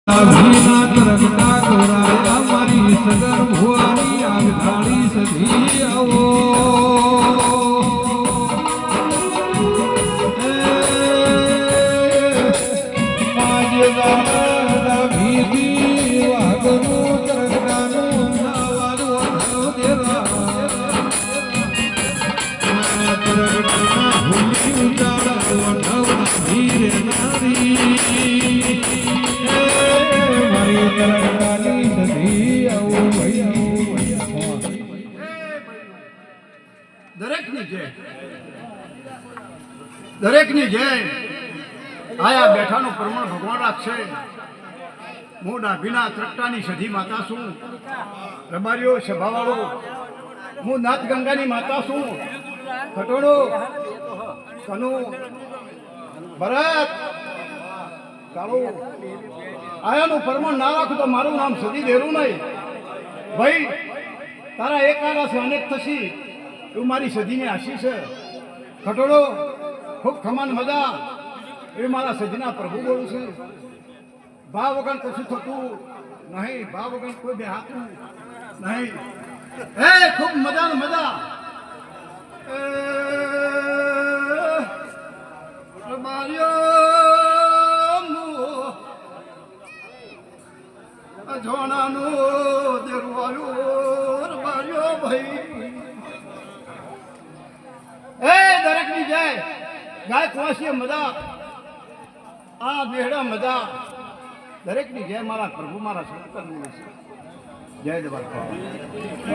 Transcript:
ભીના તરંગતા ગોરાય અમારી સગર ભુવાની આગધાડી સધી આવો ભીતી વાગનું તરંગતાનું નાવાનું દેરા તરંગતાના ભૂમિ ઉજાડા ધીરે નારી દરેકની જય આયા બેઠાનું પ્રમાણ ભગવાન રાખશે. હું ડાભીના ત્રકટાની સધી માતા છું, રબારીઓ સભાવાળો. હું નાથ ગંગાની માતા છું, ખટોડો કનુ ભરત કાળો. આયાનું પ્રમાણ ના રાખું તો મારું નામ સદી દેરું નહીં. ભાઈ તારા એક આરા છે અનેક થશી એવું મારી સદીની આશીષ છે. ખટોડો ખૂબ ખમાન મજા એ મારા સજીના પ્રભુ બોલું છે. ભાવ વગર કશું થતું નહીં, ભાવ વગર કોઈ બેહાતું નહીં. હે ખૂબ મજા મજા જોણાનું દેરવાયું રબાર્યો ભાઈ. એ દરેકની જય ગાય કુવાસીએ મજા આ બેહડા મજા દરેકની જય મારા પ્રભુ મારા શંકર જય દબાર.